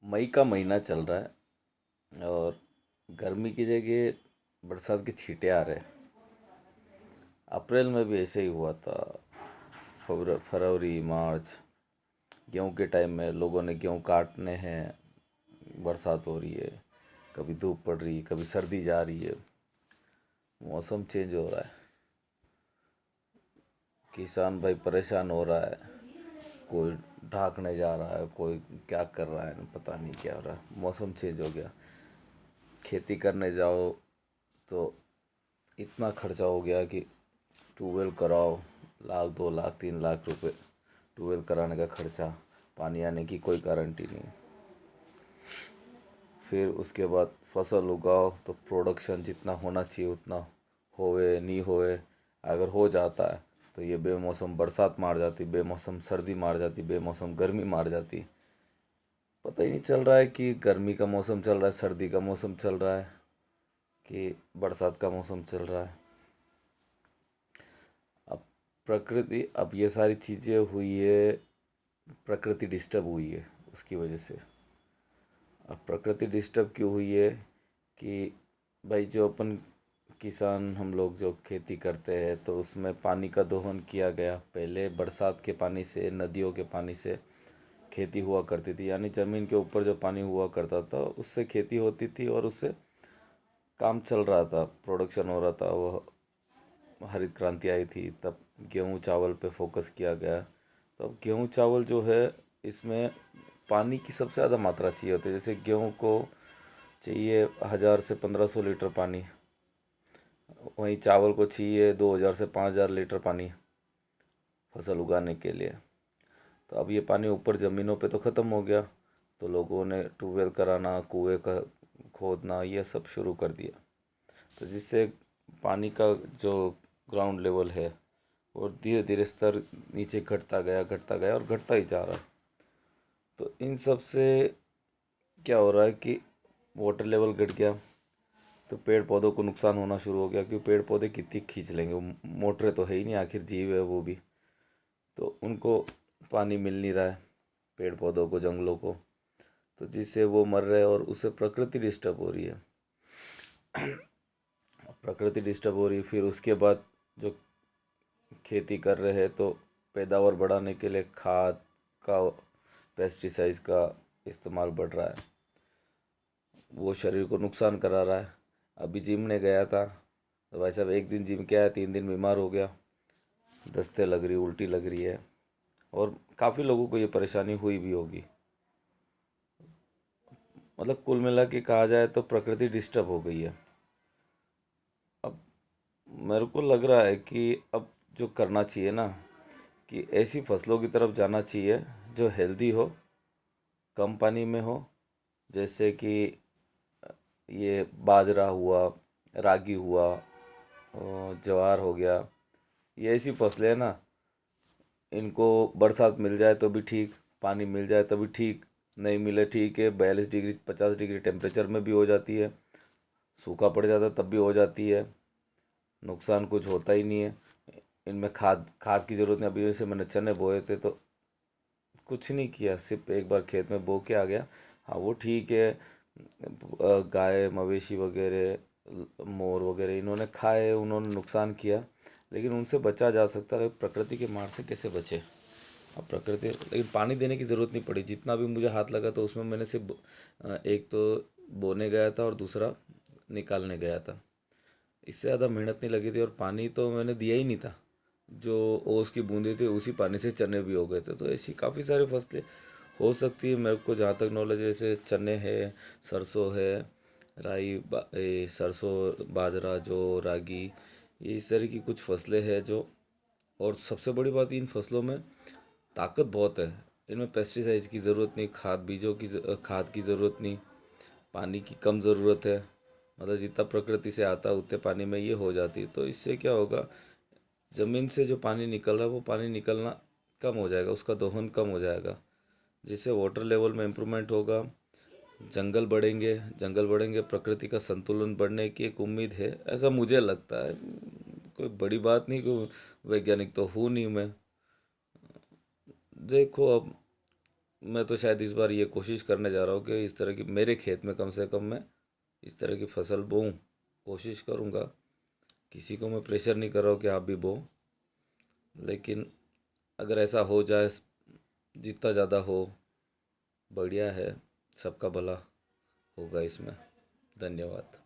मई का महीना चल रहा है और गर्मी की जगह बरसात के छींटे आ रहे हैं। अप्रैल में भी ऐसे ही हुआ था। फरवरी मार्च गेहूं के टाइम में लोगों ने गेहूं काटने हैं, बरसात हो रही है, कभी धूप पड़ रही है, कभी सर्दी जा रही है। मौसम चेंज हो रहा है, किसान भाई परेशान हो रहा है। कोई ढाकने जा रहा है, कोई क्या कर रहा है, पता नहीं क्या हो रहा है। मौसम चेंज हो गया। खेती करने जाओ तो इतना खर्चा हो गया कि ट्यूबवेल कराओ, 1 लाख 2 लाख 3 लाख रुपए ट्यूबवेल कराने का खर्चा। पानी आने की कोई गारंटी नहीं। फिर उसके बाद फसल उगाओ तो प्रोडक्शन जितना होना चाहिए उतना होवे नहीं होवे। अगर हो जाता है तो ये बेमौसम बरसात मार जाती, बेमौसम सर्दी मार जाती, बेमौसम गर्मी मार जाती। पता ही नहीं चल रहा है कि गर्मी का मौसम चल रहा है, सर्दी का मौसम चल रहा है, कि बरसात का मौसम चल रहा है। अब अब ये सारी चीज़ें हुई है, प्रकृति डिस्टर्ब हुई है उसकी वजह से। अब प्रकृति डिस्टर्ब क्यों हुई है कि भाई जो अपन किसान हम लोग जो खेती करते हैं तो उसमें पानी का दोहन किया गया। पहले बरसात के पानी से, नदियों के पानी से खेती हुआ करती थी, यानी ज़मीन के ऊपर जो पानी हुआ करता था उससे खेती होती थी और उससे काम चल रहा था, प्रोडक्शन हो रहा था। वो हरित क्रांति आई थी तब गेहूँ चावल पे फोकस किया गया। तो अब गेहूँ चावल जो है, इसमें पानी की सबसे ज़्यादा मात्रा चाहिए होती है। जैसे गेहूँ को चाहिए 1000 से 1500 लीटर पानी, वहीं चावल को चाहिए 2000 से 5000 लीटर पानी फसल उगाने के लिए। तो अब ये पानी ऊपर ज़मीनों पे तो ख़त्म हो गया, तो लोगों ने ट्यूबवेल कराना, कुएँ का खोदना, ये सब शुरू कर दिया। तो जिससे पानी का जो ग्राउंड लेवल है और धीरे धीरे स्तर नीचे घटता गया और घटता ही जा रहा है। तो इन सब से क्या हो रहा है कि वाटर लेवल घट गया, तो पेड़ पौधों को नुकसान होना शुरू हो गया, क्योंकि पेड़ पौधे कितनी खींच लेंगे, वो मोटरें तो है ही नहीं, आखिर जीव है वो भी। तो उनको पानी मिल नहीं रहा है, पेड़ पौधों को, जंगलों को। तो जिससे वो मर रहे हैं और उससे प्रकृति डिस्टर्ब हो रही है। प्रकृति डिस्टर्ब हो रही है, फिर उसके बाद जो खेती कर रहे हैं तो पैदावार बढ़ाने के लिए खाद का, पेस्टिसाइड्स का इस्तेमाल बढ़ रहा है। वो शरीर को नुकसान करा रहा है। अभी जिम ने गया था तो भाई साहब, एक दिन जिम के आया, 3 दिन बीमार हो गया, दस्ते लग रही, उल्टी लग रही है। और काफ़ी लोगों को ये परेशानी हुई भी होगी। मतलब कुल मिला के कहा जाए तो प्रकृति डिस्टर्ब हो गई है। अब मेरे को लग रहा है कि अब जो करना चाहिए ना, कि ऐसी फसलों की तरफ जाना चाहिए जो हेल्दी हो, कम पानी में हो। जैसे कि ये बाजरा हुआ, रागी हुआ, ज्वार हो गया। ये ऐसी फसलें हैं ना, इनको बरसात मिल जाए तो भी ठीक, पानी मिल जाए तो भी ठीक, नहीं मिले ठीक है, 42 डिग्री 50 डिग्री टेम्परेचर में भी हो जाती है, सूखा पड़ जाता है तब भी हो जाती है, नुकसान कुछ होता ही नहीं है। इनमें खाद खाद की ज़रूरत नहीं। अभी जैसे मैंने चने बोए थे तो कुछ नहीं किया, सिर्फ एक बार खेत में बो के आ गया। हाँ वो ठीक है, गाय मवेशी वगैरह, मोर वगैरह इन्होंने खाए, उन्होंने नुकसान किया, लेकिन उनसे बचा जा सकता है। प्रकृति के मार से कैसे बचे? अब प्रकृति, लेकिन पानी देने की ज़रूरत नहीं पड़ी। जितना भी मुझे हाथ लगा तो उसमें मैंने सिर्फ एक तो बोने गया था और दूसरा निकालने गया था। इससे ज़्यादा मेहनत नहीं लगी थी और पानी तो मैंने दिया ही नहीं था। जो ओस की बूंदे थी उसी पानी से चने भी हो गए थे। तो ऐसी काफ़ी सारी फसलें हो सकती है। मेरे को जहाँ तक नॉलेज है, जैसे चने है, सरसों है, सरसों, बाजरा, जो रागी, ये इस तरह की कुछ फसलें हैं जो। और सबसे बड़ी बात, इन फसलों में ताकत बहुत है। इनमें पेस्टिसाइड्स की ज़रूरत नहीं, खाद की ज़रूरत नहीं, पानी की कम ज़रूरत है। मतलब जितना प्रकृति से आता है उतने पानी में ये हो जाती है। तो इससे क्या होगा, ज़मीन से जो पानी निकल रहा है वो पानी निकलना कम हो जाएगा, उसका दोहन कम हो जाएगा, जिससे वाटर लेवल में इम्प्रूवमेंट होगा। जंगल बढ़ेंगे, प्रकृति का संतुलन बढ़ने की एक उम्मीद है, ऐसा मुझे लगता है। कोई बड़ी बात नहीं, कोई वैज्ञानिक तो हूँ नहीं मैं। देखो अब मैं तो शायद इस बार ये कोशिश करने जा रहा हूँ कि इस तरह की मेरे खेत में कम से कम मैं इस तरह की फसल बोऊं, कोशिश करूँगा। किसी को मैं प्रेशर नहीं कर रहा हूँ कि आप भी बो, लेकिन अगर ऐसा हो जाए, जितना ज़्यादा हो बढ़िया है, सबका भला होगा इसमें। धन्यवाद।